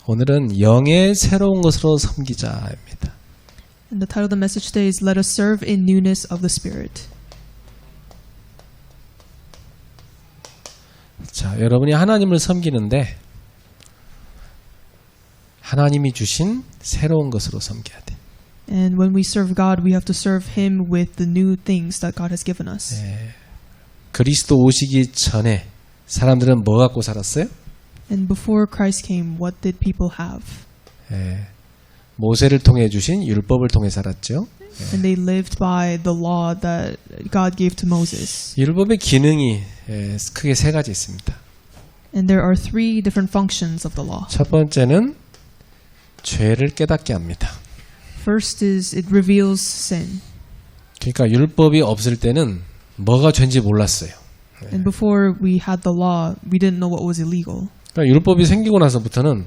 오늘은 영의 새로운 것으로 섬기자입니다. And the title of the message today is Let us serve in newness of the Spirit. 자, 여러분이 하나님을 섬기는데 하나님이 주신 새로운 것으로 섬겨야 돼. And when we serve God, we have to serve Him with the new things that God has given us. 그리스도 오시기 전에 사람들은 뭐 갖고 살았어요? And before Christ came, what did people have? 모세를 통해 주신 율법을 통해 살았죠. And they lived by the law that God gave to Moses. 율법의 기능이 크게 세 가지 있습니다. And there are three different functions of the law. 첫 번째는 죄를 깨닫게 합니다. First is it reveals sin. 그러니까 율법이 없을 때는 뭐가 죄인지 몰랐어요. And before we had the law, we didn't know what was illegal. 그러니까 율법이 생기고 나서부터는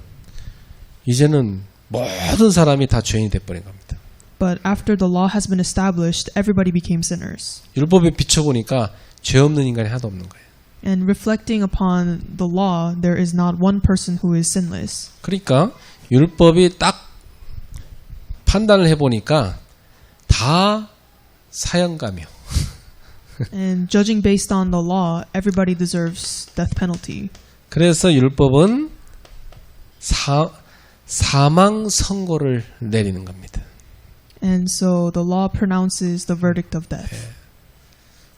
이제는 모든 사람이 다 죄인이 돼버린 겁니다. But after the law has been established, everybody became sinners. 율법에 비춰보니까 죄 없는 인간이 하나도 없는 거예요. And reflecting upon the law, there is not one person who is sinless. 그러니까 율법이 딱 판단을 해보니까 다 사형감이요. And judging based on the law, everybody deserves death penalty. 그래서 율법은 사망 선고를 내리는 겁니다. And so the law pronounces the verdict of death.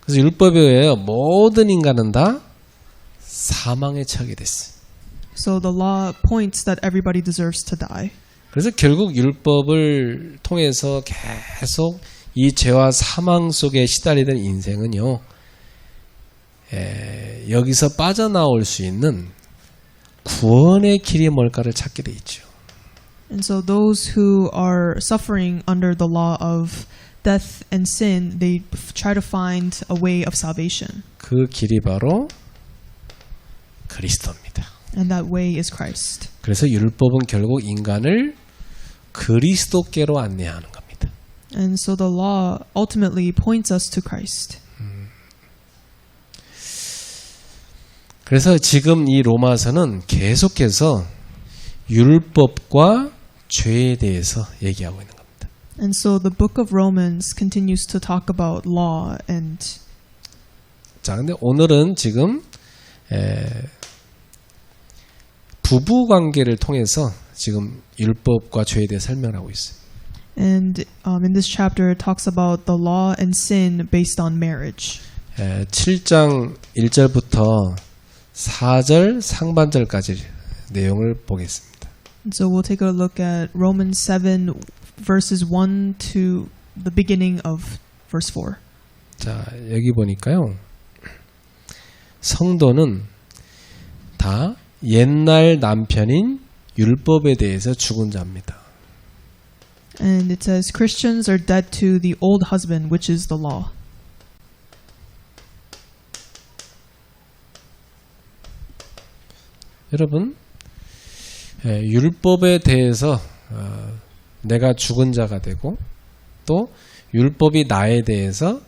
그래서 율법에 의하여 모든 인간은 다 사망에 처하게 됐어요. So the law points that everybody deserves to die. 그래서 결국 율법을 통해서 계속 이 죄와 사망 속에 시달리던 인생은요, 여기서 빠져나올 수 있는 구원의 길이 뭘까를 찾게 돼 있죠. And so those who are suffering under the law of death and sin, they try to find a way of salvation. 그 길이 바로 그리스도입니다. And that way is Christ. 그래서 율법은 결국 인간을 그리스도께로 안내하는 겁니다. And so the law ultimately points us to Christ. 그래서 지금 이 로마서는 계속해서 율법과 죄에 대해서 얘기하고 있는 겁니다. And so the book of Romans continues to talk about law and 자, 근데 오늘은 지금 부부 관계를 통해서 지금 율법과 죄에 대해 설명하고 있어요. And in this chapter it talks about the law and sin based on marriage. 7장 1절부터 4절 상반절까지 내용을 보겠습니다. And so we'll take a look at Romans 7 verses 1 to the beginning of verse 4. 자, 여기 보니까요. 성도는 다 옛날 남편인 율법에 대해서 죽은 자입니다. And it says Christians are dead to the old husband, which is the law. 여러분, 율법에 대해서 내가 죽은 자가 되고 또 율법이 나에 대해서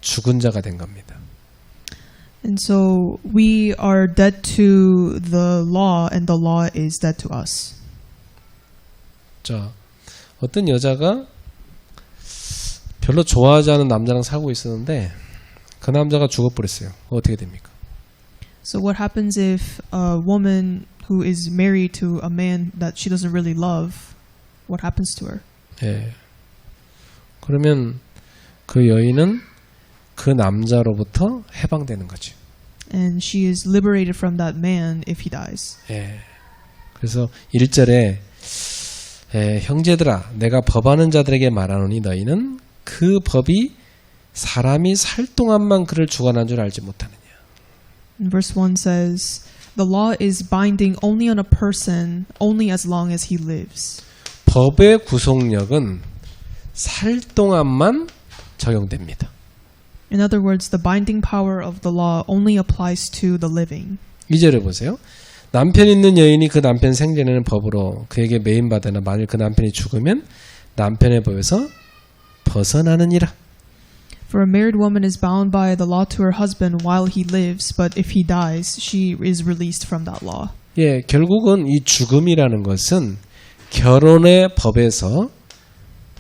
죽은 자가 된 겁니다. And so we are dead to the law and the law is dead to us. 자, 어떤 여자가 별로 좋아하지 않은 남자랑 살고 있었는데 그 남자가 죽어버렸어요. 어떻게 됩니까? So what happens if a woman who is married to a man that she doesn't really love, what happens to her? 예. 그러면 그 여인은 그 남자로부터 해방되는 거죠. And she is liberated from that man if he dies. 예. 그래서 1절에 형제들아 내가 법하는 자들에게 말하노니 너희는 그 법이 사람이 살 동안만 그를 주관한 줄 알지 못하느냐. And verse 1 says, the law is binding only on a person only as long as he lives. 법의 구속력은 살 동안만 적용됩니다. In other words, the binding power of the law only applies to the living. 2절에 보세요. 남편 있는 여인이 그 남편 생전에는 법으로 그에게 매임받으나 만일 그 남편이 죽으면 남편의 법에서 벗어나느니라. For a married woman is bound by the law to her husband while he lives, but if he dies, she is released from that law. 예, 결국은 이 죽음이라는 것은 결혼의 법에서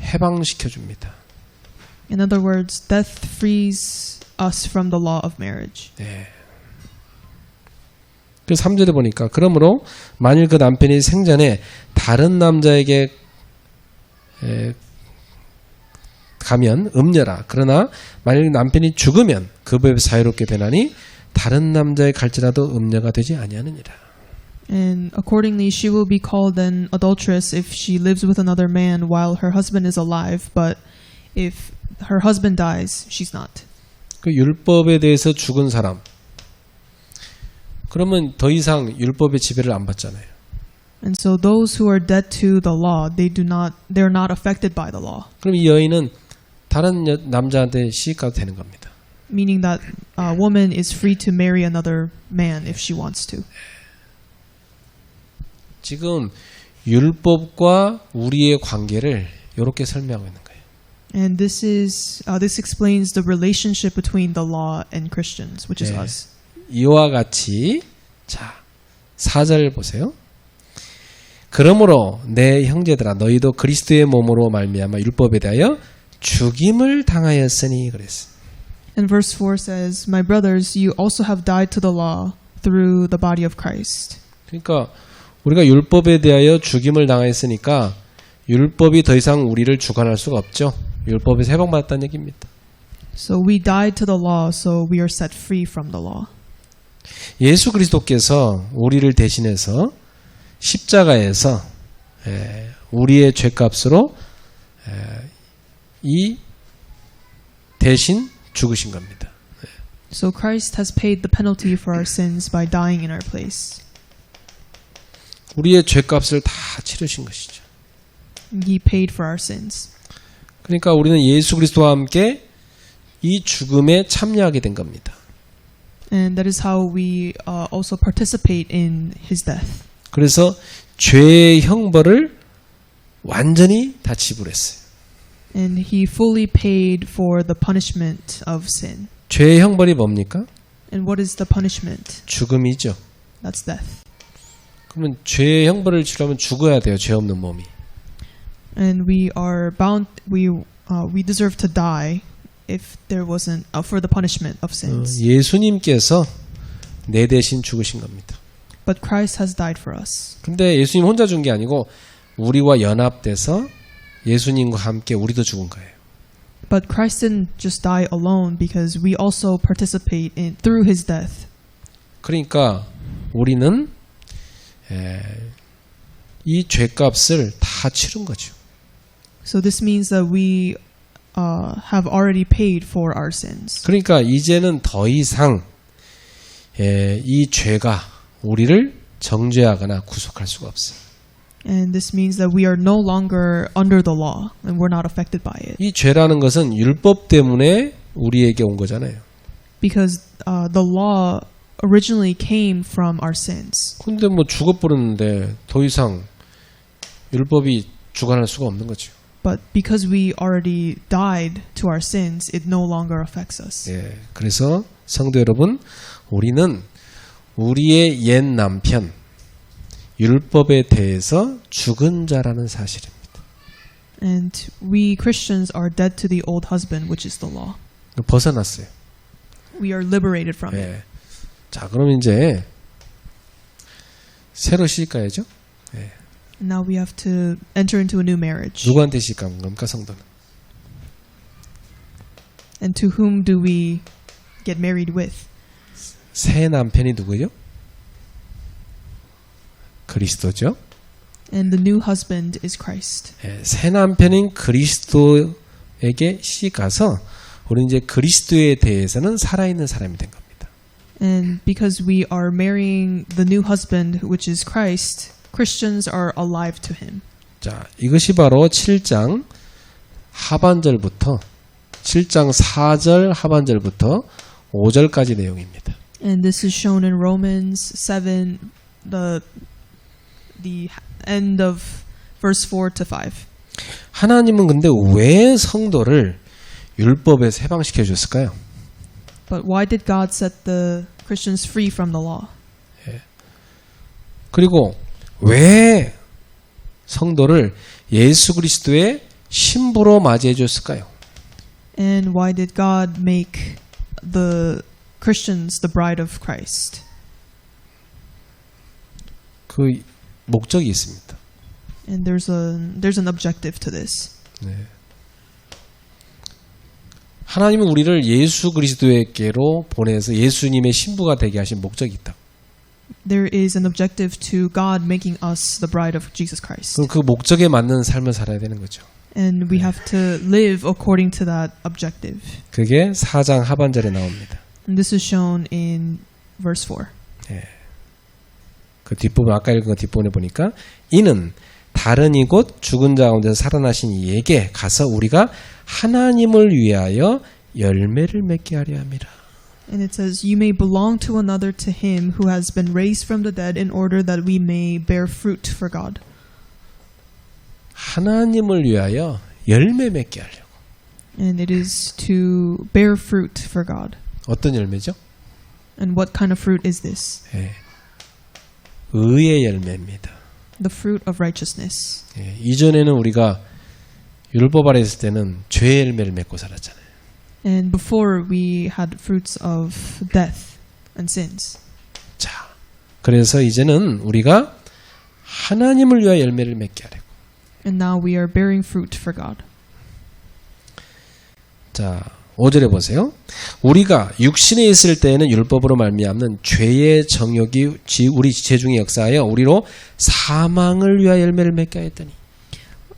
해방시켜 줍니다. In other words, death frees us from the law of marriage. 네. 그 3절에 보니까 그러므로 만일 그 남편이 생전에 다른 남자에게 가면 음녀라. 그러나 만일 남편이 죽으면 그 법에 자유롭게 되나니 다른 남자에 갈지라도 음녀가 되지 아니하느니라. And accordingly, she will be called an adulteress if she lives with another man while her husband is alive. But if her husband dies, she's not. 그 율법에 대해서 죽은 사람. 그러면 더 이상 율법의 지배를 안 받잖아요. And so those who are dead to the law, they're not affected by the law. 그럼 이 여인은 다른 남자한테 시집가도 되는 겁니다. Meaning that a woman is free to marry another man if she wants to. 지금 율법과 우리의 관계를 이렇게 설명하고 있는 거예요. And this explains the relationship between the law and Christians, which is 네. us. 이와 같이 자 4절 보세요. 그러므로 내 형제들아 너희도 그리스도의 몸으로 말미암아 율법에 대하여 죽임을 당하였으니 그랬어요. And verse 4 says, My brothers, you also have died to the law through the body of Christ. 그러니까 우리가 율법에 대하여 죽임을 당하였으니까 율법이 더 이상 우리를 주관할 수가 없죠. 율법에서 해방받았다는 얘기입니다. So we died to the law, so we are set free from the law. 예수 그리스도께서 우리를 대신해서 십자가에서 우리의 죄값으로 이 대신 죽으신 겁니다. So Christ has paid the penalty for our sins by dying in our place. 우리의 죄값을 다 치르신 것이죠. He paid for our sins. 그러니까 우리는 예수 그리스도와 함께 이 죽음에 참여하게 된 겁니다. And that is how we also participate in his death. 그래서 죄의 형벌을 완전히 다 지불했어요. And he fully paid for the punishment of sin. 죄의 형벌이 뭡니까? And what is the punishment? 죽음이죠. That's death. 그러면 죄의 형벌을 치려면 죽어야 돼요. 죄 없는 몸이. And we are bound. We deserve to die if there wasn't for the punishment of sins. 예수님께서 내 대신 죽으신 겁니다. But Christ has died for us. 근데 예수님 혼자 죽은 게 아니고 우리와 연합돼서 예수님과 함께 우리도 죽은 거예요. But Christ didn't just die alone because we also participate in through his death. 그러니까 우리는 이 죄값을 다 치른 거죠. So this means that we have already paid for our sins. 그러니까 이제는 더 이상 이 죄가 우리를 정죄하거나 구속할 수가 없어요. And this means that we are no longer under the law and we're not affected by it. 이 죄라는 것은 율법 때문에 우리에게 온 거잖아요. Because the law originally came from our sins. 근데 뭐 죽어버렸는데 더 이상 율법이 주관할 수가 없는 거죠. But because we already died to our sins, it no longer affects us. 예, 그래서 성도 여러분, 우리는 우리의 옛 남편 율법에 대해서 죽은 자라는 사실입니다. And we Christians are dead to the old husband, which is the law. 벗어났어요. We are liberated from it. 예. 자, 그럼 이제 새로 시집가야죠. 예. Now we have to enter into a new marriage. 누구한테 시집간 겁니까, 성도는? And to whom do we get married with? 새 남편이 누구예요? 그리스도죠. And the new husband is Christ. 예, 새 남편인 그리스도에게 시집가서 우리 이제 그리스도에 대해서는 살아있는 사람이 된 겁니다. And because we are marrying the new husband, which is Christ, Christians are alive to him. 자, 이것이 바로 7장 하반절부터 7장 4절 하반절부터 5절까지 내용입니다. And this is shown in Romans 7, the end of verse 4 to 5. 하나님은 근데 왜 성도를 율법에서 해방시켜 줬을까요? But why did God set the Christians free from the law? 그리고 왜 성도를 예수 그리스도의 신부로 맞이해 줬을까요? And why did God make the Christians the bride of Christ? 그 목적이 있습니다. And there's an objective to this. 하나님은 우리를 예수 그리스도에게로 보내서 예수님의 신부가 되게 하신 목적이 있다. There is an objective to God making us the bride of Jesus Christ. 그럼 그 목적에 맞는 삶을 살아야 되는 거죠. And we have to live according to that objective. 그게 4장 하반절에 나옵니다. And this is shown in verse 4. 그 뒷부분 아까 읽은 거 뒷부분에 보니까 이는 다른 이곳 죽은 자 가운데서 살아나신 이에게 가서 우리가 하나님을 위하여 열매를 맺게 하려 함이라. And it says, "You may belong to another, to him who has been raised from the dead, in order that we may bear fruit for God." 하나님을 위하여 열매 맺게 하려고. And it is to bear fruit for God. 어떤 열매죠? And what kind of fruit is this? 의의 열매입니다. The fruit of righteousness. 이전에는 우리가 율법 아래 있을 때는 죄의 열매를 맺고 살았잖아요. And before we had fruits of death and sins. 자, 그래서 이제는 우리가 하나님을 위하여 열매를 맺게 하려고. And now we are bearing fruit for God. 자, 5절에 보세요. 우리가 육신에 있을 때에는 율법으로 말미암는 죄의 정욕이 우리 지체 중에 역사하여 우리로 사망을 위하여 열매를 맺게 하였더니.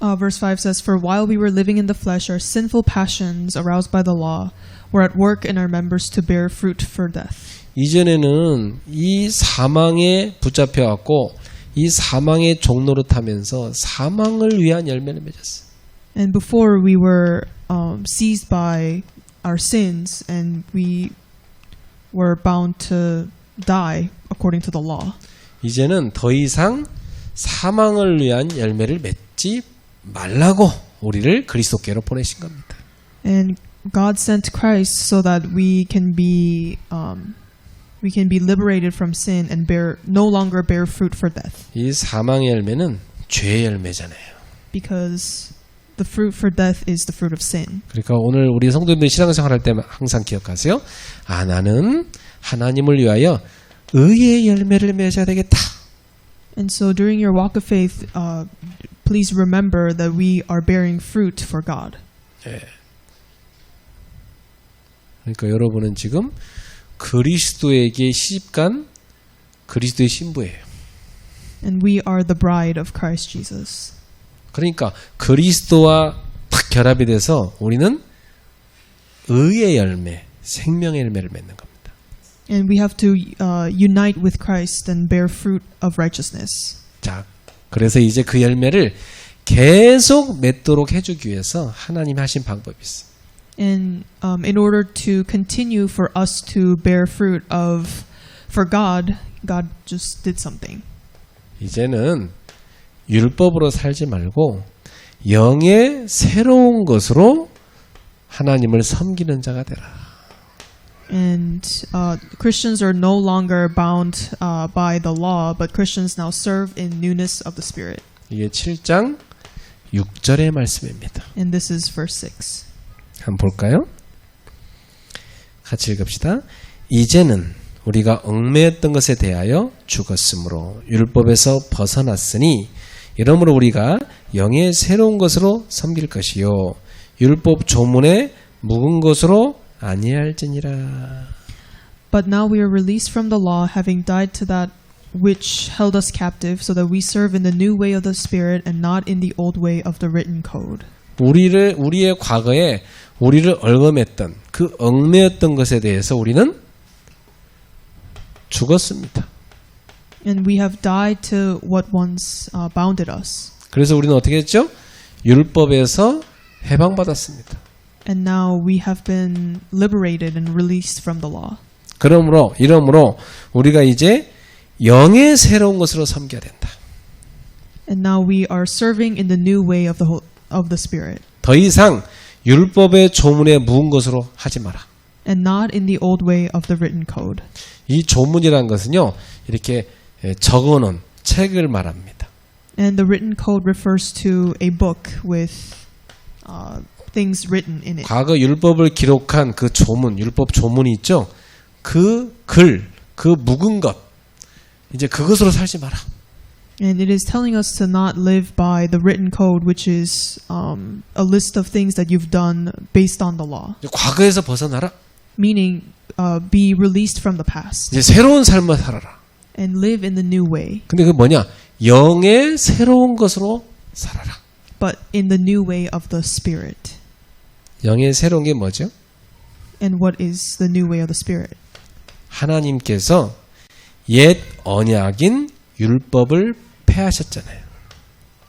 Verse 5 says, "For while we were living in the flesh, our sinful passions, aroused by the law, were at work in our members to bear fruit for death." 이전에는 이 사망에 붙잡혀갖고 이 사망의 종로로 타면서 사망을 위한 열매를 맺었어요. And before we were seized by our sins, and we were bound to die according to the law. 이제는 더 이상 사망을 위한 열매를 맺지 말라고 우리를 그리스도께로 보내신 겁니다. And God sent Christ so that we can be liberated from sin and no longer bear fruit for death. 이 사망의 열매는 죄의 열매잖아요. Because the fruit for death is the fruit of sin. 그러니까 오늘 우리 성도님들이 신앙생활할 때 항상 기억하세요. 나는 하나님을 위하여 의의 열매를 맺어야 되겠다. And so during your walk of faith, please remember that we are bearing fruit for God. 그러니까 여러분은 지금 그리스도에게 시집간 그리스도의 신부예요. And we are the bride of Christ Jesus. 그러니까 그리스도와 딱 결합이 돼서 우리는 의의 열매, 생명의 열매를 맺는 겁니다. And we have to unite with Christ and bear fruit of righteousness. 자, 그래서 이제 그 열매를 계속 맺도록 해주기 위해서 하나님이 하신 방법이 있어요. And in order to continue for us to bear fruit for God, God just did something. 이제는 율법으로 살지 말고 영의 새로운 것으로 하나님을 섬기는 자가 되라. And Christians are no longer bound by the law, but Christians now serve in newness of the Spirit. 이게 7장 6절의 말씀입니다. And this is verse 6. 한번 볼까요? 같이 읽읍시다. 이제는 우리가 얽매였던 것에 대하여 죽었으므로 율법에서 벗어났으니 이러므로 우리가 영의 새로운 것으로 섬길 것이요 율법 조문에 묵은 것으로 아니할지니라. But now we are released from the law, having died to that which held us captive, so that we serve in the new way of the Spirit and not in the old way of the written code. 우리의 과거에 우리를 얽어맸던 그 얽매였던 것에 대해서 우리는 죽었습니다. And we have died to what once bounded us. 그래서 우리는 어떻게 했죠? 율법에서 해방받았습니다. And now we have been liberated and released from the law. 이러므로 우리가 이제 영의 새로운 것으로 섬겨야 된다. And now we are serving in the new way of the Spirit. 더 이상 율법의 조문에 묵은 것으로 하지 마라. And not in the old way of the written code. 이 조문이라는 것은요, 이렇게 적어놓은 책을 말합니다. And the written code refers to a book with things written in it. 과거 율법을 기록한 그 조문, 율법 조문이 있죠. 그 글, 그 묵은 것, 이제 그것으로 살지 마라. And it is telling us to not live by the written code, which is a list of things that you've done based on the law. 과거에서 벗어나라. Meaning, be released from the past 이제 새로운 삶을 살아라. and live in the new way, 근데 그 뭐냐? 영의 새로운 것으로 살아라. but in the new way of the Spirit. 영의 새로운 게 뭐죠? And what is the new way of the Spirit? 하나님께서 옛 언약인 율법을 폐하셨잖아요.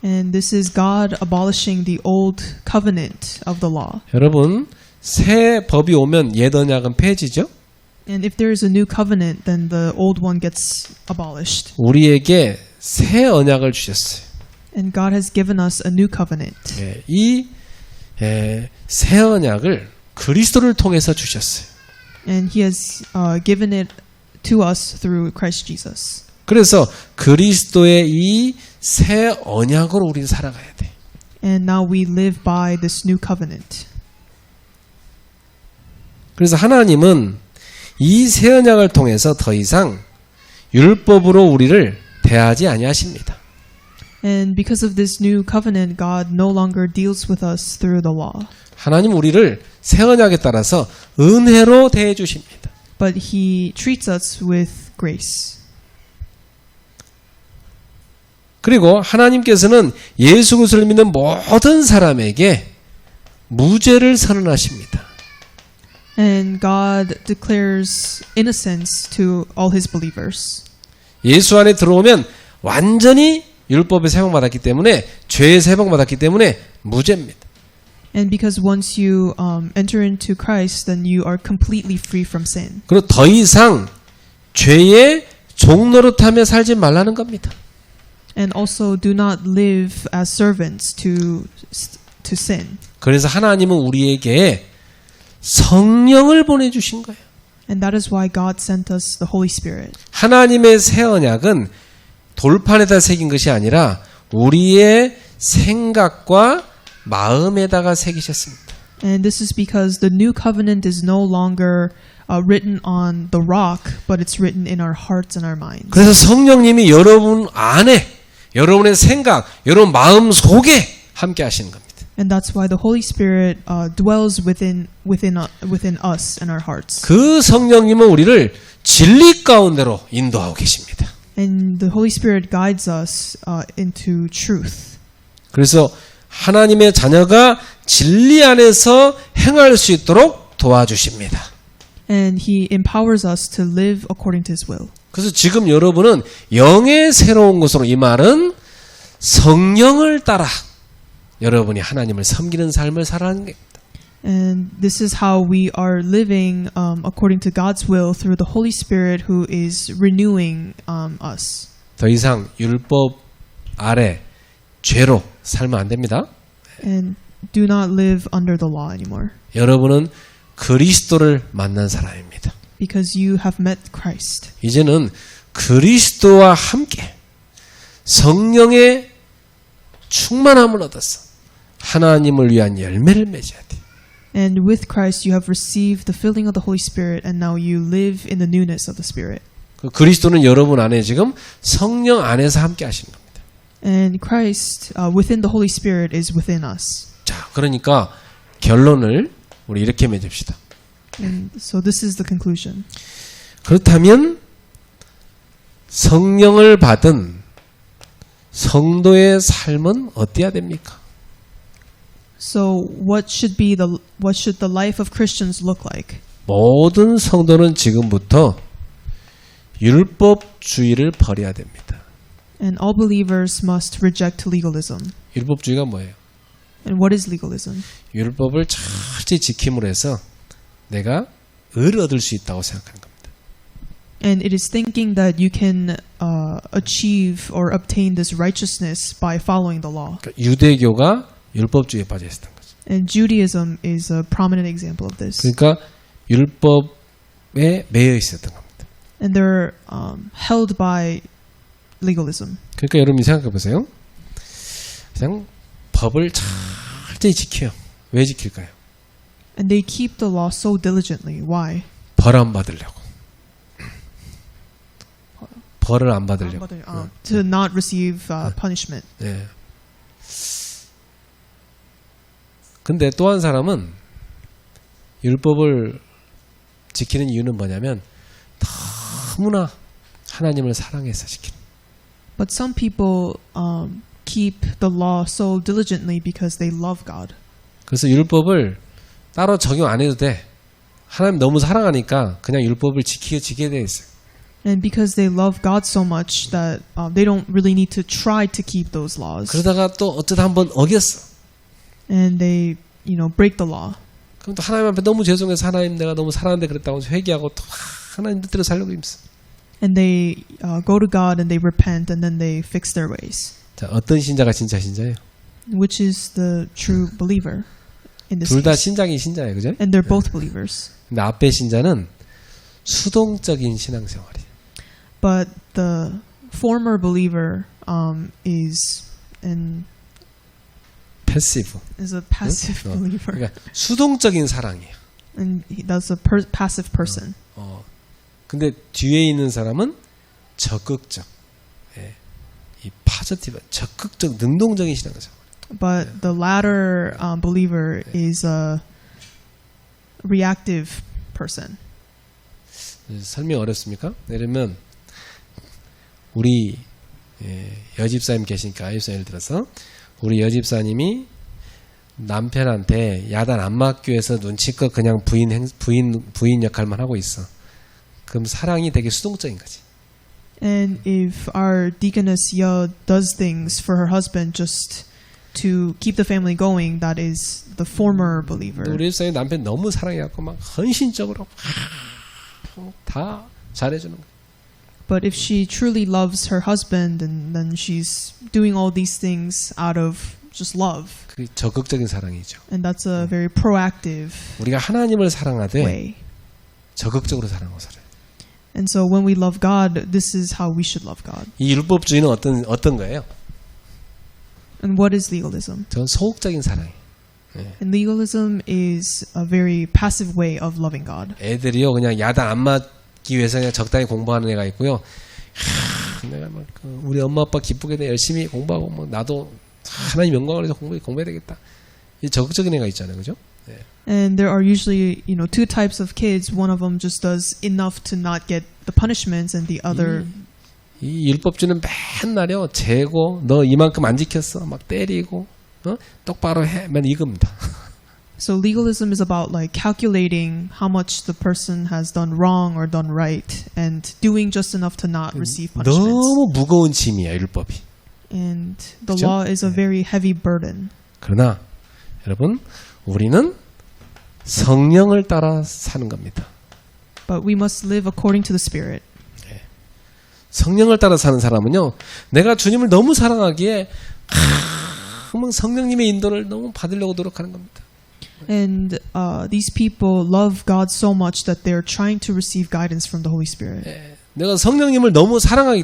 And this is God abolishing the old covenant of the law. 여러분, 새 법이 오면 옛 언약은 폐지죠? And if there is a new covenant, then the old one gets abolished. 우리에게 새 언약을 주셨어요. And God has given us a new covenant. 이 새 언약을 그리스도를 통해서 주셨어요. And He has given it to us through Christ Jesus. 그래서 그리스도의 이 새 언약으로 우리는 살아가야 돼. And now we live by this new covenant. 그래서 하나님은 이 새 언약을 통해서 더 이상 율법으로 우리를 대하지 아니하십니다. And because of this new covenant, God no longer deals with us through the law. 하나님 우리를 새 언약에 따라서 은혜로 대해 주십니다. But He treats us with grace. 그리고 하나님께서는 예수 그리스도를 믿는 모든 사람에게 무죄를 선언하십니다. And God declares innocence to all His believers. 예수 안에 들어오면 완전히 율법에 세방받았기 때문에 죄에 세방받았기 때문에 무죄입니다. And because once you enter into Christ, then you are completely free from sin. 그리고 더 이상 죄의 종노릇하며 살지 말라는 겁니다. And also do not live as servants to sin. 그래서 하나님은 우리에게 성령을 보내주신 거예요. And that is why God sent us the Holy Spirit. 하나님의 새 언약은 돌판에다 새긴 것이 아니라 우리의 생각과 마음에다가 새기셨습니다. And this is because the new covenant is no longer written on the rock, but it's written in our hearts and our minds. 그래서 성령님이 여러분 안에, 여러분의 생각, 여러분 마음 속에 함께 하시는 겁니다. And that's why the Holy Spirit dwells within us and our hearts. 그 성령님은 우리를 진리 가운데로 인도하고 계십니다. And the Holy Spirit guides us into truth. 그래서 하나님의 자녀가 진리 안에서 행할 수 있도록 도와주십니다. And He empowers us to live according to His will. 그래서 지금 여러분은 영의 새로운 것으로, 이 말은 성령을 따라 여러분이 하나님을 섬기는 삶을 살아가는 겁니다. And this is how we are living according to God's will through the Holy Spirit who is renewing us. 더 이상 율법 아래 죄로 살면 안 됩니다. And do not live under the law anymore. 여러분은 그리스도를 만난 사람입니다. Because you have met Christ. 이제는 그리스도와 함께 성령의 충만함을 얻어서 하나님을 위한 열매를 맺어야 돼. And with Christ you have received the filling of the Holy Spirit and now you live in the newness of the Spirit. 그리스도는 여러분 안에 지금 성령 안에서 함께 하시는 겁니다. And Christ within the Holy Spirit is within us. 자, 그러니까 결론을 우리 이렇게 맺읍시다. And so this is the conclusion. 그렇다면 성령을 받은 성도의 삶은 어때야 됩니까? So what should the life of Christians look like? 모든 성도는 지금부터 율법주의를 버려야 됩니다. And all believers must reject legalism. 율법주의가 뭐예요? And what is legalism? 율법을 철저히 지킴으로 해서 내가 의를 얻을 수 있다고 생각하는 겁니다. And it is thinking that you can achieve or obtain this righteousness by following the law. 그러니까 유대교가 율법주의에 빠져 있었던 거죠. And Judaism is a prominent example of this. 그러니까 율법에 매여 있었던 겁니다. And they're held by legalism. 그러니까 여러분이 생각해 보세요. 그냥 법을 철저히 지켜요. 왜 지킬까요? And they keep the law so diligently. Why? 벌 안 받으려고. 벌을 안 받으려고. To not receive punishment. 예. 근데 또 한 사람은 율법을 지키는 이유는 뭐냐면 너무나 하나님을 사랑해서 지키는. But some people keep the law so diligently because they love God. 그래서 율법을 따로 적용 안 해도 돼. 하나님 너무 사랑하니까 그냥 율법을 지키게 돼 있어요. And because they love God so much that they don't really need to try to keep those laws. 그러다가 또 어쩌다 한번 어겼어. And they, break the law. 그럼 또 하나님 앞에 너무 죄송해서 하나님 내가 너무 사랑하는데 그랬다고 회개하고 또 하나님 뜻대로 살려고 힘써. And they go to God and they repent and then they fix their ways. 자, 어떤 신자가 진짜 신자예요? Which is the true believer in this 둘 다 case. 신자긴 신자예요, 그죠? And they're both believers. 근데 앞에 신자는 수동적인 신앙생활이에요. But the former believer is a passive believer. 그러니까 수동적인 사랑이에요. And that's a passive person. 근데 뒤에 있는 사람은 적극적, 이 파저티브, 적극적, 능동적인 신앙생활. But the latter believer is a reactive person. 설명 어렵습니까? 예를 들면 우리 여집사님 계시니까 여집사님 예를 들어서 우리 여집사님이 남편한테 야단 안 맞기 위해서 눈치껏 그냥 부인 역할만 하고 있어. 그럼 사랑이 되게 수동적인 거지. And if our deaconess Ye does things for her husband just to keep the family going, that is the former believer. 우리 여집사님 남편 너무 사랑해갖고 막 헌신적으로 다 잘해주는 거야. But if she truly loves her husband, and then she's doing all these things out of just love. 그게 적극적인 사랑이죠. And that's a very proactive 우리가 하나님을 사랑하되 way. 적극적으로 사랑하고 살아요. And so when we love God, this is how we should love God. 이 율법주의는 어떤 거예요? And what is legalism? 전 소극적인 사랑이에요. And legalism is a very passive way of loving God. 애들이요 그냥 야단 안 맞기 위해서 그냥 적당히 공부하는 애가 있고요. 내가 막 우리 엄마 아빠 기쁘게 돼 열심히 공부하고 뭐 나도 하나님 영광을 위해서 공부해야 되겠다. 이 적극적인 애가 있잖아요, 그죠? And there are usually, two types of kids. One of them just does enough to not get the punishments, and the other. 이 율법주는 맨날요 재고 너 이만큼 안 지켰어 막 때리고 똑바로 해 맨 이겁니다. So legalism is about like calculating how much the person has done wrong or done right, and doing just enough to not receive punishments. 너무 무거운 짐이야 율법이. And the 그죠? law is a very heavy burden. 그러나 여러분 우리는 성령을 따라 사는 겁니다. But we must live according to the Spirit. 성령을 따라 사는 사람은요, 내가 주님을 너무 사랑하기에 성령님의 인도를 너무 받으려고 노력하는 겁니다. And these people love God so much that they're trying to receive guidance from the Holy Spirit. 내가 성령님을 너무 사랑하기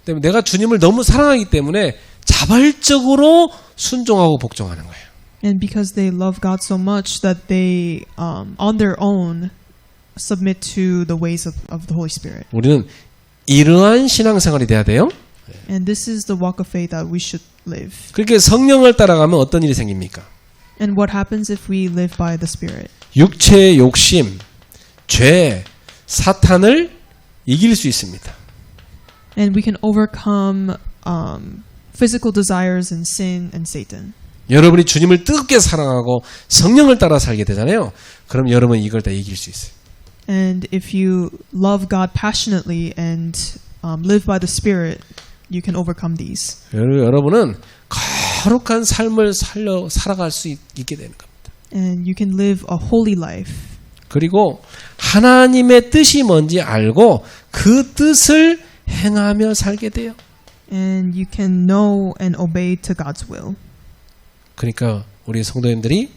때문에, 내가 주님을 너무 사랑하기 때문에 자발적으로 순종하고 복종하는 거예요. And because they love God so much that they, on their own, submit to the ways of the Holy Spirit. 우리는 이러한 신앙생활이 돼야 돼요. And this is the walk of faith that we should live. 그렇게 성령을 따라가면 어떤 일이 생깁니까? And what happens if we live by the Spirit? 육체의 욕심, 죄, 사탄을 이길 수 있습니다. And we can overcome physical desires and sin and Satan. 여러분이 주님을 뜨겁게 사랑하고 성령을 따라 살게 되잖아요. 그럼 여러분 이걸 다 이길 수 있어요. And if you love God passionately and live by the Spirit, you can overcome these. 여러분은 거룩한 삶을 살아갈 수 있게 되는 겁니다. And you can live a holy life. 그리고 하나님의 뜻이 뭔지 알고 그 뜻을 행하며 살게 돼요. And you can know and obey to God's will. 그러니까 우리 성도님들이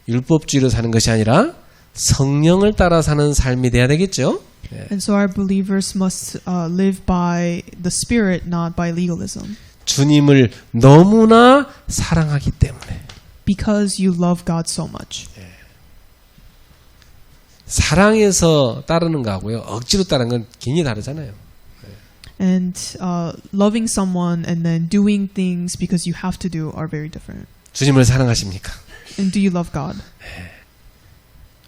율법주의로 사는 것이 아니라 성령을 따라 사는 삶이 돼야 되겠죠? And so our believers must live by the Spirit, not by legalism. 주님을 너무나 사랑하기 때문에. Because you love God so much. 사랑해서 따르는 거하고요. 억지로 따르는 건 굉장히 다르잖아요. And loving someone and then doing things because you have to do are very different. 주님을 사랑하십니까? And do you love God?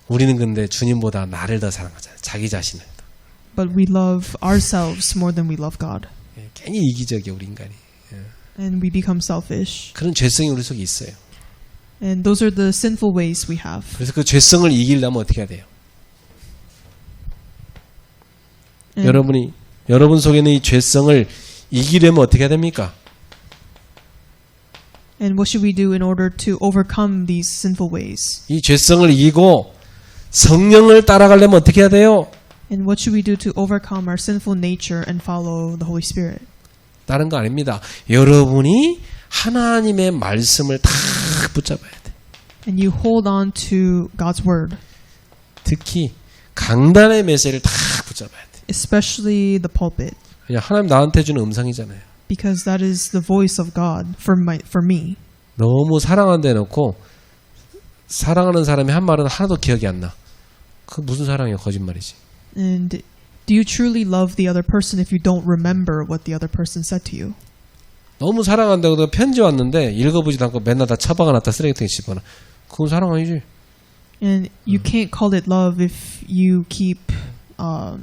우리는 근데 주님보다 나를 더 사랑하잖아요. 자기 자신을 더. But we love ourselves more than we love God. 굉장히 이기적이에요, 우리 인간이. And we become selfish. 그런 죄성이 우리 속에 있어요. And those are the sinful ways we have. 그래서 그 죄성을 이기려면 어떻게 해야 돼요? And 여러분 속에는 이 죄성을 이기려면 어떻게 해야 됩니까? And what should we do in order to overcome these sinful ways? 이 죄성을 이기고 성령을 따라가려면 어떻게 해야 돼요? And what should we do to overcome our sinful nature and follow the Holy Spirit? 다른 거 아닙니다. 여러분이 하나님의 말씀을 다 붙잡아야 돼. And you hold on to God's word, 특히 강단의 메시지를 다 붙잡아야 돼. especially the pulpit, 그냥 하나님 나한테 주는 음성이잖아요. because that is the voice of God for me. 너무 사랑한다 해놓고 사랑하는 사람이 한 말은 하나도 기억이 안 나. 그 무슨 사랑이에요? 거짓말이지. And do you truly love the other person if you don't remember what the other person said to you? 너무 사랑한다고 편지 왔는데 읽어보지도 않고 맨날 다 처박아놨다 쓰레기통에 집어넣어. 그건 사랑 아니지. And you can't call it love if you keep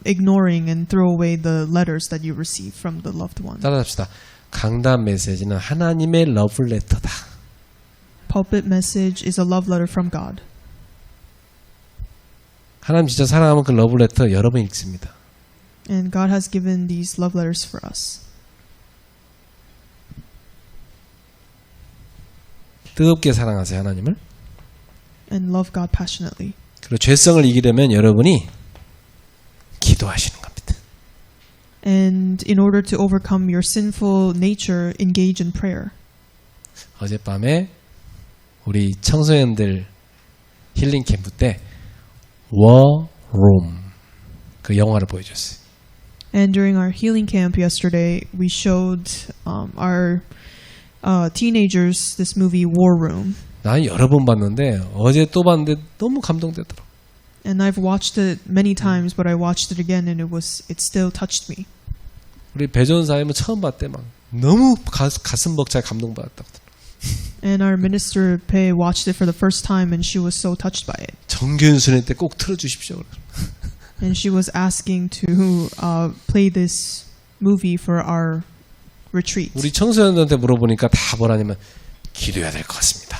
ignoring and throw away the letters that you receive from the loved one. 따라합시다. 강단 메시지는 하나님의 러브레터다. Pulpit message is a love letter from God. 하나님 진짜 사랑하면 그 러브레터 여러 번 읽습니다. And God has given these love letters for us. 뜨겁게 사랑하세요, 하나님을. And love God passionately. 그리고 죄성을 이기려면 여러분이 기도하시는 겁니다. And in order to overcome your sinful nature, engage in prayer. 어젯밤에 우리 청소년들 힐링 캠프 때 War Room 그 영화를 보여줬어요. And during our healing camp yesterday, we showed our teenagers this movie War Room. 난 여러 번 봤는데 어제 또 봤는데 너무 감동되더라고. And I've watched it many times, but I watched it again, and it still touched me. 우리 배전사님은 처음 봤대 막 너무 가슴 벅차 감동받았다고. And our minister Pei watched it for the first time, and she was so touched by it. 정규연수회 때 꼭 틀어주십시오. And she was asking to play this movie for our retreat. 우리 청소년들한테 물어보니까 다 뭐라냐면 기도해야 될 것 같습니다.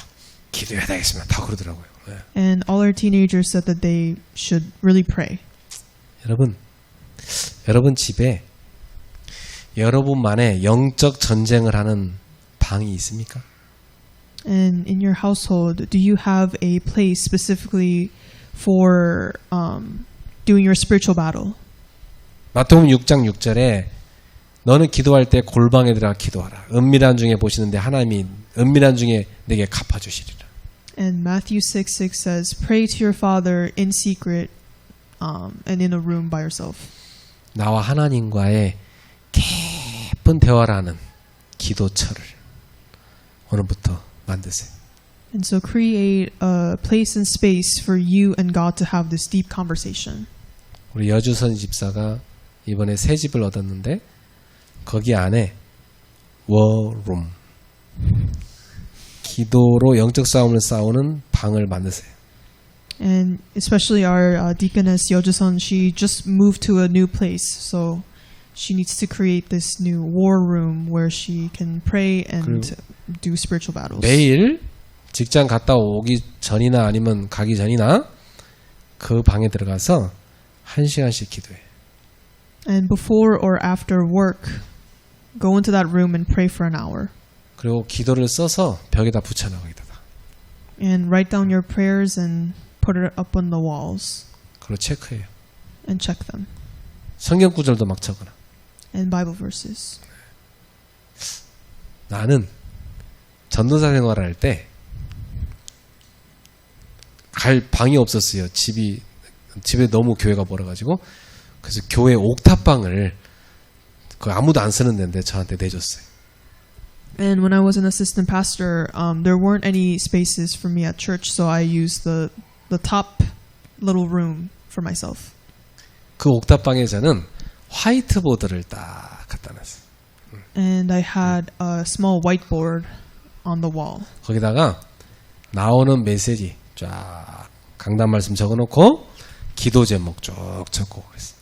기도해야 되겠습니다. 다 그러더라고요. 네. And all our teenagers said that they should really pray. 여러분 집에 여러분만의 영적 전쟁을 하는 방이 있습니까? And in your household, do you have a place specifically for doing your spiritual battle? 마태복음 6장 6절에 너는 기도할 때 골방에 들어가 기도하라. 은밀한 중에 보시는데 하나님이 은밀한 중에 내게 갚아주시리라. And Matthew 6:6 says, "Pray to your Father in secret, and in a room by yourself." 나와 하나님과의 깊은 대화를 하는 기도처를 오늘부터 만드세요. And so create a place and space for you and God to have this deep conversation. 우리 여주선 집사가 이번에 새 집을 얻었는데 거기 안에 워룸 기도로 영적 싸움을 싸우는 방을 만드세요. And especially our deaconess Yeojason, she just moved to a new place, so she needs to create this new war room where she can pray and do spiritual battles. 매일 직장 갔다 오기 전이나 아니면 가기 전이나 그 방에 들어가서 1시간씩 기도해. And before or after work, go into that room and pray for an hour. 그리고 기도를 써서 벽에다 붙여놔 거기다가. And write down your prayers and put it up on the walls 그리고 체크해요. and check them. 성경 구절도 막 적어놔. And Bible verses. 나는 전도사 생활을 할 때 갈 방이 없었어요. 집에 너무 교회가 멀어가지고 그래서 교회 옥탑방을 그 아무도 안 쓰는 데인데 저한테 내줬어요. And when I was an assistant pastor, there weren't any spaces for me at church, so I used the top little room for myself. 그 옥탑방에서는 화이트보드를 딱 갖다 놨어요. And I had a small whiteboard on the wall. 거기다가 나오는 메시지 쫙 강단 말씀 적어놓고 기도 제목 쭉 적고 그랬어요.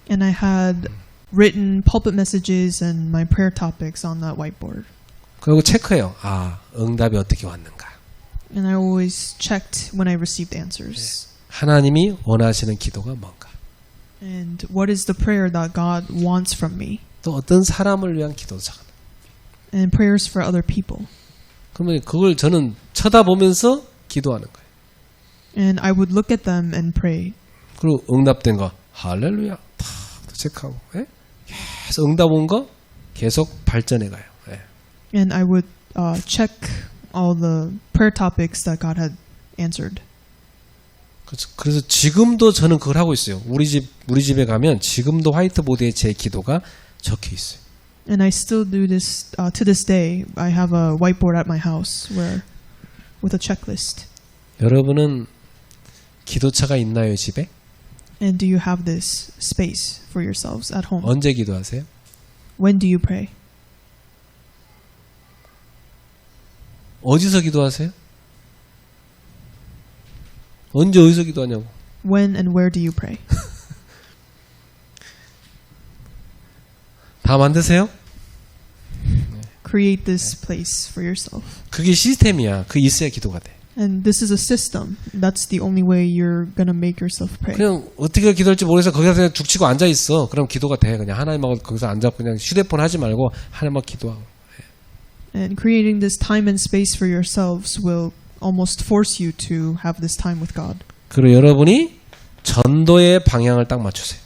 And I had written pulpit messages and my prayer topics on that whiteboard. 그리고 체크해요. 아, 응답이 어떻게 왔는가. And I always checked when I received answers. 하나님이 원하시는 기도가 뭔가. And what is the prayer that God wants from me? 또 어떤 사람을 위한 기도도 적어놔요. And prayers for other people. 그러면 그걸 저는 쳐다보면서 기도하는 거예요. And I would look at them and pray. 그리고 응답된 거 할렐루야 다 체크하고 계속 응답 온 거 계속 발전해 가요. And I would check all the prayer topics that God had answered. 그래서 지금도 저는 그걸 하고 있어요. 우리 집에 가면 지금도 화이트보드에 제 기도가 적혀 있어요. And I still do this to this day. I have a whiteboard at my house where with a checklist. 여러분은 기도차가 있나요, 집에? And do you have this space for yourselves at home? 언제 기도하세요? When do you pray? 어디서 기도하세요? 언제 어디서 기도하냐고. When and where do you pray? 다 만드세요? Create this place for yourself. 그게 시스템이야. 그 있어야 기도가 돼. And this is a system. That's the only way you're going to make yourself pray. 그냥 어떻게 기도할지 모르겠어. 거기서 그냥 죽치고 앉아 있어. 그럼 기도가 돼. 그냥 하나님하고 거기서 앉아 그냥 휴대폰 하지 말고 하나님하고 기도하고. And creating this time and space for yourselves will almost force you to have this time with God. 그리고 여러분이 전도의 방향을 딱 맞추세요.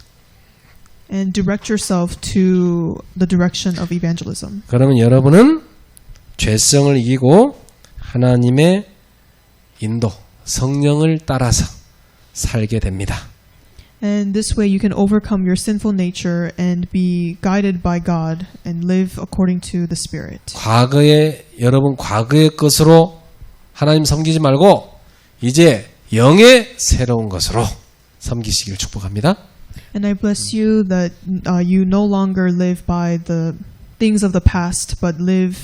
And direct yourself to the direction of evangelism. 그러면 여러분은 죄성을 이기고 하나님의 인도, 성령을 따라서 살게 됩니다. And this way you can overcome your sinful nature and be guided by God and live according to the Spirit. 여러분 과거의 것으로 하나님 섬기지 말고 이제 영의 새로운 것으로 섬기시길 축복합니다. And I bless you that you no longer live by the things of the past, but live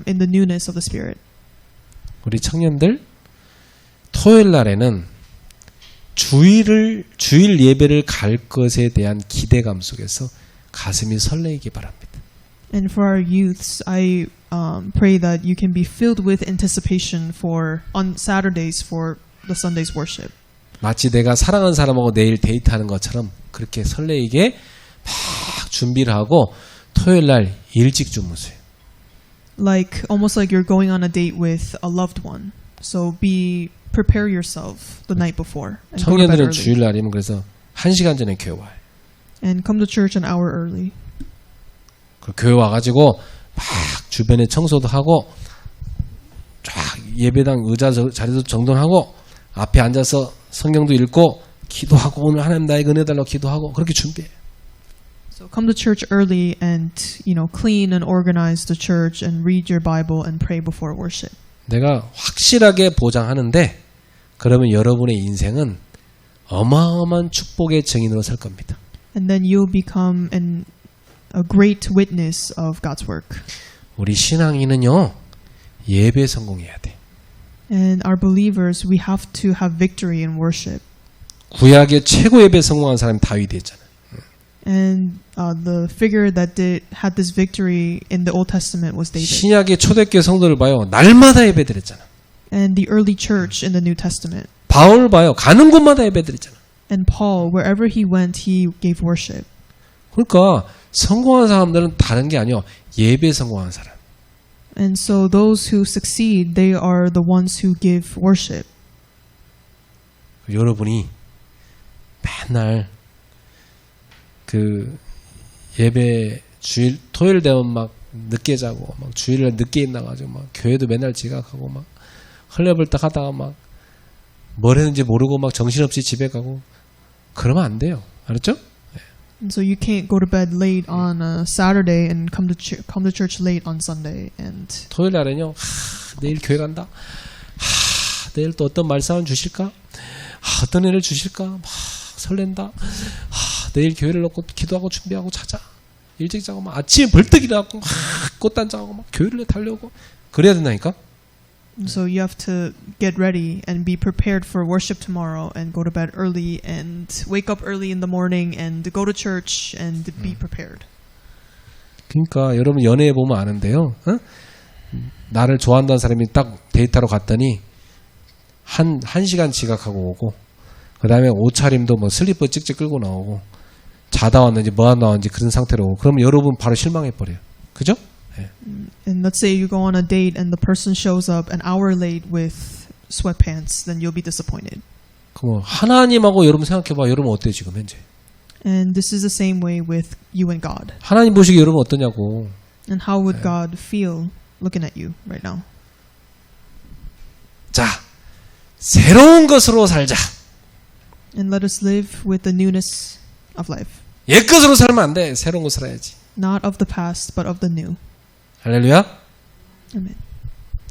in the newness of the Spirit. 우리 청년들 토요일 날에는 주일 예배를 갈 것에 대한 기대감 속에서 가슴이 설레이기 바랍니다. And for our youths, I pray that you can be filled with anticipation for on Saturdays for the Sunday's worship. 마치 내가 사랑하는 사람하고 내일 데이트하는 것처럼 그렇게 설레이게 막 준비를 하고 토요일 날 일찍 주무세요. Almost like you're going on a date with a loved one. So prepare yourself the night before. And go to bed 청년들은 early. 주일 날이면 그래서 1시간 전에 교회 와요. And come to church an hour early. 그 교회 와가지고 막 주변에 청소도 하고 쫙 예배당 의자 자리도 정돈하고 앞에 앉아서 성경도 읽고 기도하고 오늘 하나님 나에게 은혜 달라고 기도하고 그렇게 준비해요. So come to church early and clean and organize the church and read your Bible and pray before worship. 내가 확실하게 보장하는데 그러면 여러분의 인생은 어마어마한 축복의 증인으로 설 겁니다. And then you'll become a great witness of God's work. 우리 신앙인은요 예배 성공해야 돼. And our believers, we have to have victory in worship. 구약의 최고 예배 성공한 사람이 다윗이었잖아요. And the figure that had this victory in the Old Testament was David. 신약의 초대교회 성도를 봐요. 날마다 예배드렸잖아. And the early church in the New Testament. 바울 봐요. 가는 곳마다 예배드렸잖아. And Paul, wherever he went, he gave worship. 그러니까 성공한 사람들은 다른 게 아니요. 예배 성공한 사람. And so those who succeed, they are the ones who give worship. 여러분이 맨날 그 예배 토요일 되면 막 늦게 자고 막 주일날 늦게 있나가지고 막 교회도 맨날 지각하고 막 헐레벌떡 하다가 막 뭘 했는지 모르고 막 정신없이 집에 가고 그러면 안 돼요. 알았죠? And so you can't go to bed late on a Saturday and come to church late on Sunday. And 토요일 날은요. 내일 교회 간다. 내일 또 어떤 말씀을 주실까? 어떤 애를 주실까? 막 설렌다. 내일 교회를 놓고 기도하고 준비하고 자자. 일찍 자고 막 아침에 벌떡 일어나고 막 꽃단장하고 막 교회를 달려오고 그래야 된다니까. so you have to get ready and be prepared for worship tomorrow and go to bed early and wake up early in the morning and go to church and be prepared. 그러니까 여러분 연애해 보면 아는데요. 어? 나를 좋아한다는 사람이 딱 데이트하러 갔더니 한 시간 지각하고 오고 그 다음에 옷차림도 뭐 슬리퍼 찍찍 끌고 나오고 자다 왔는지 뭐 하다 왔는지 그런 상태로 오고 그러면 여러분 바로 실망해버려요. 그죠? 네. And let's say you go on a date and the person shows up an hour late with sweatpants, then you'll be disappointed. 그럼 하나님하고 여러분 생각해봐. 여러분 어때요 지금 현재? And this is the same way with you and God. 하나님 보시기에 여러분 어떠냐고. And how would God feel looking at you right now? 자, 새로운 것으로 살자. And let us live with the newness of life. 옛 것으로 살면 안 돼. 새로운 것을 해야지. Not of the past, but of the new. 할렐루야. Amen.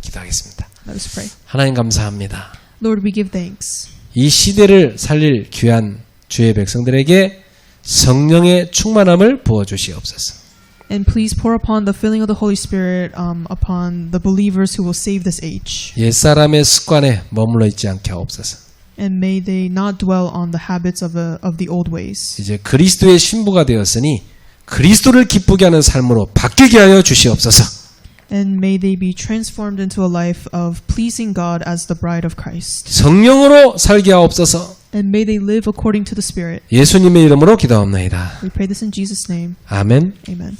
기도하겠습니다. Let us pray. 하나님 감사합니다. Lord, we give thanks. 이 시대를 살릴 귀한 주의 백성들에게 성령의 충만함을 부어주시옵소서. And please pour upon the filling of the Holy Spirit upon the believers who will save this age. 옛사람의 습관에 머물러 있지 않게 하옵소서. And may they not dwell on the habits of the old ways. 이제 그리스도의 신부가 되었으니 그리스도를 기쁘게 하는 삶으로 바뀌게 하여 주시옵소서. And may they be transformed into a life of pleasing God as the bride of Christ. 성령으로 살게 하옵소서. And may they live according to the Spirit. 예수님의 이름으로 기도합니다. We pray this in Jesus' name. 아멘. Amen.